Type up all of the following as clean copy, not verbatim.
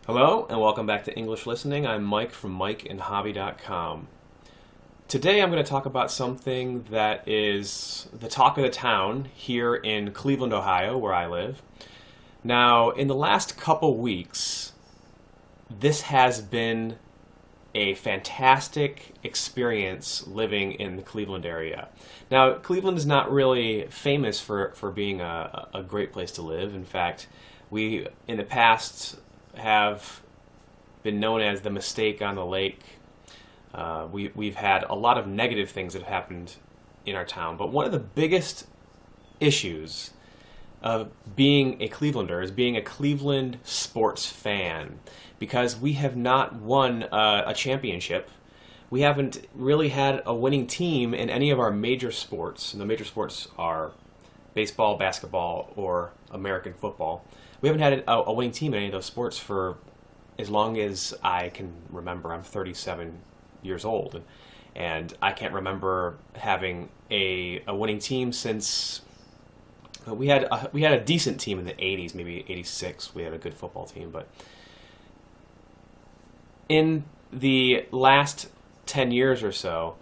Hello and welcome back to English Listening. I'm Mike from MikeandHobby.com. Today I'm going to talk about something that is the talk of the town here in Cleveland, Ohio, where I live. Now, in the last couple weeks, this has been a fantastic experience living in the Cleveland area. Now, Cleveland is not really famous for being a great place to live. In fact, we, in the past, have been known as the mistake on the lake. We've had a lot of negative things that have happened in our town, but one of the biggest issues of being a Clevelander is being a Cleveland sports fan, because we have not won a championship. We haven't really had a winning team in any of our major sports, and the major sports are baseball, basketball, or American football. We haven't had a winning team in any of those sports for as long as I can remember. I'm 37 years old, and I can't remember having a winning team since we had a decent team in the 80s, maybe 86. We had a good football team, but in the last 10 years or so,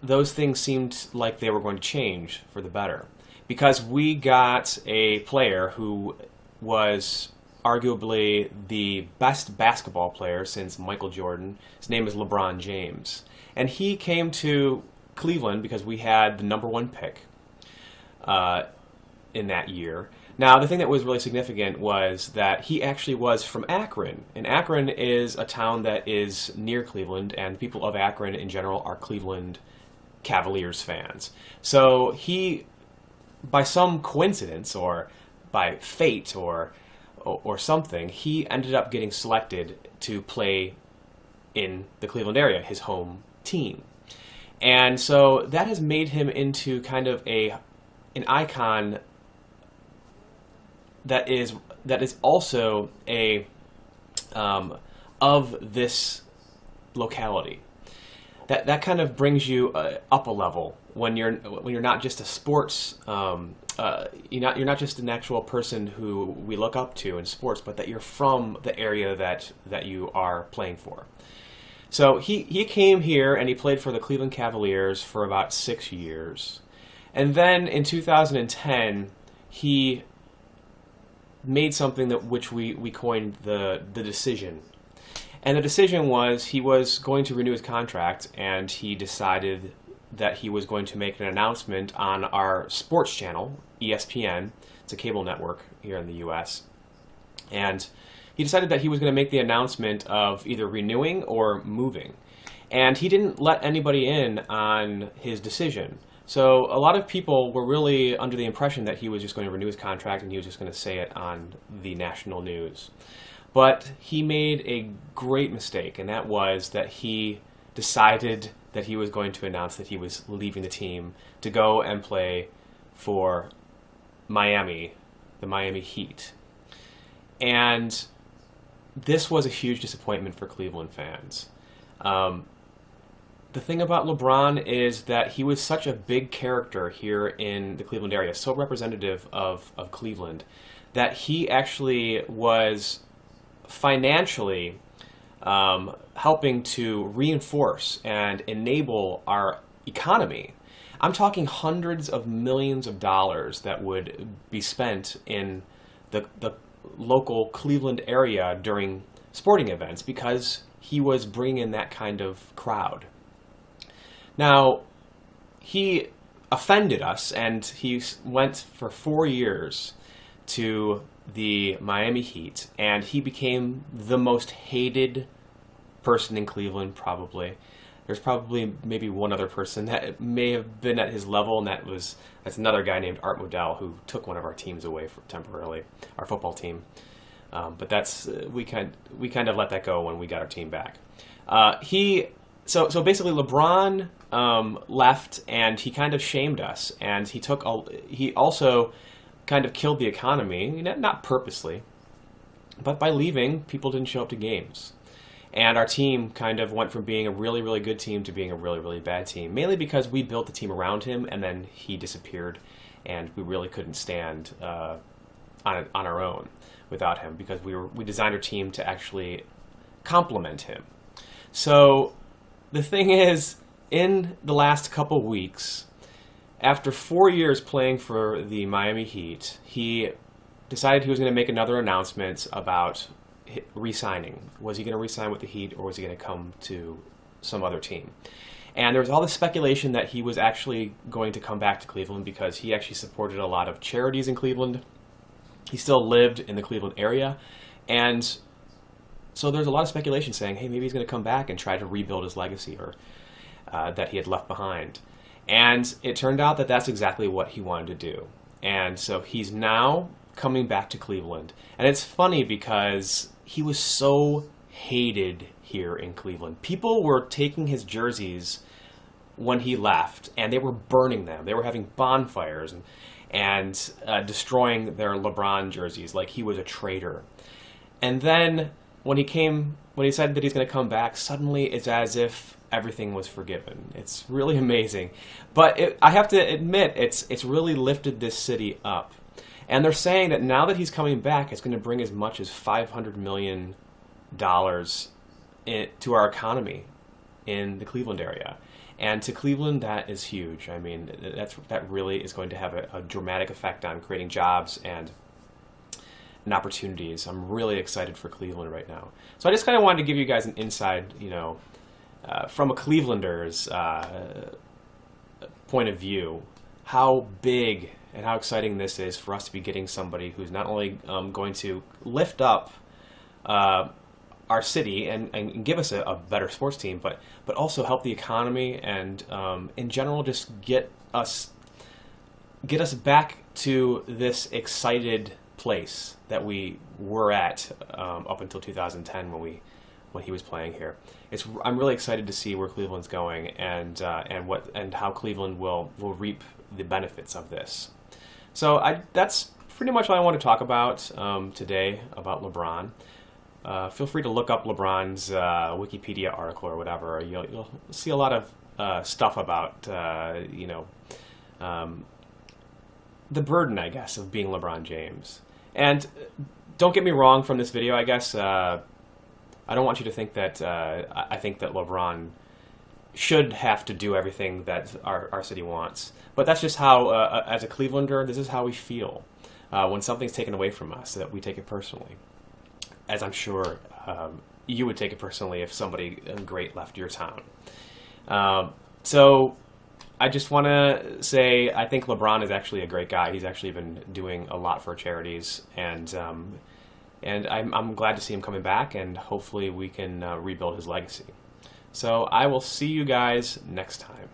those things seemed like they were going to change for the better, because we got a player who was arguably the best basketball player since Michael Jordan. His name is LeBron James. And he came to Cleveland because we had the #1 pick in that year. Now, the thing that was really significant was that he actually was from Akron. And Akron is a town that is near Cleveland, and the people of Akron in general are Cleveland Cavaliers fans. So he, by some coincidence or by fate or something, he ended up getting selected to play in the Cleveland area, his home team. And so that has made him into kind of an icon that is also a of this locality. That kind of brings you up a level when you're not just a sports you're not just an actual person who we look up to in sports, but that you're from the area that you are playing for. So he came here and he played for the Cleveland Cavaliers for about 6 years, and then in 2010 he made something which we coined the decision. And the decision was he was going to renew his contract, and he decided that he was going to make an announcement on our sports channel, ESPN. It's a cable network here in the U.S. And he decided that he was going to make the announcement of either renewing or moving. And he didn't let anybody in on his decision. So a lot of people were really under the impression that he was just going to renew his contract and he was just going to say it on the national news. But he made a great mistake, and that was that he decided that he was going to announce that he was leaving the team to go and play for Miami, the Miami Heat. And this was a huge disappointment for Cleveland fans. The thing about LeBron is that he was such a big character here in the Cleveland area, so representative of Cleveland, that he actually was financially helping to reinforce and enable our economy. I'm talking hundreds of millions of dollars that would be spent in the local Cleveland area during sporting events because he was bringing in that kind of crowd. Now, he offended us, and he went for 4 years to the Miami Heat, and he became the most hated person in Cleveland, probably. There's probably maybe one other person that may have been at his level, and that's another guy named Art Modell, who took one of our teams away temporarily, our football team. But we kind of let that go when we got our team back. So basically LeBron left, and he kind of shamed us, and he also kind of killed the economy, not purposely, but by leaving, people didn't show up to games. And our team kind of went from being a really, really good team to being a really, really bad team, mainly because we built the team around him, and then he disappeared, and we really couldn't stand on our own without him, because we designed our team to actually complement him. So the thing is, in the last couple weeks, after 4 years playing for the Miami Heat, he decided he was going to make another announcement about re-signing. Was he going to re-sign with the Heat, or was he going to come to some other team? And there was all this speculation that he was actually going to come back to Cleveland because he actually supported a lot of charities in Cleveland. He still lived in the Cleveland area. And so there's a lot of speculation saying, hey, maybe he's going to come back and try to rebuild his legacy, or that he had left behind. And it turned out that that's exactly what he wanted to do. And so he's now coming back to Cleveland. And it's funny because he was so hated here in Cleveland. People were taking his jerseys when he left, and they were burning them. They were having bonfires and destroying their LeBron jerseys like he was a traitor. And then when he said that he's going to come back, suddenly it's as if everything was forgiven. It's really amazing. But I have to admit, it's really lifted this city up. And they're saying that now that he's coming back, it's going to bring as much as $500 million to our economy in the Cleveland area. And to Cleveland, that is huge. I mean, that really is going to have a dramatic effect on creating jobs and opportunities. I'm really excited for Cleveland right now. So I just kind of wanted to give you guys an inside, from a Clevelander's point of view, how big and how exciting this is for us to be getting somebody who's not only going to lift up our city and give us a better sports team, but also help the economy and in general just get us back to this excited place that we were at up until 2010 when he was playing here. I'm really excited to see where Cleveland's going and how Cleveland will reap the benefits of this. So that's pretty much all I want to talk about today about LeBron. Feel free to look up LeBron's Wikipedia article or whatever. You'll see a lot of stuff about the burden, I guess, of being LeBron James. And don't get me wrong from this video, I guess. I don't want you to think that I think that LeBron should have to do everything that our city wants. But that's just how, as a Clevelander, this is how we feel. When something's taken away from us, that we take it personally. As I'm sure you would take it personally if somebody great left your town. So I just want to say I think LeBron is actually a great guy. He's actually been doing a lot for charities, and I'm glad to see him coming back, and hopefully we can rebuild his legacy. So I will see you guys next time.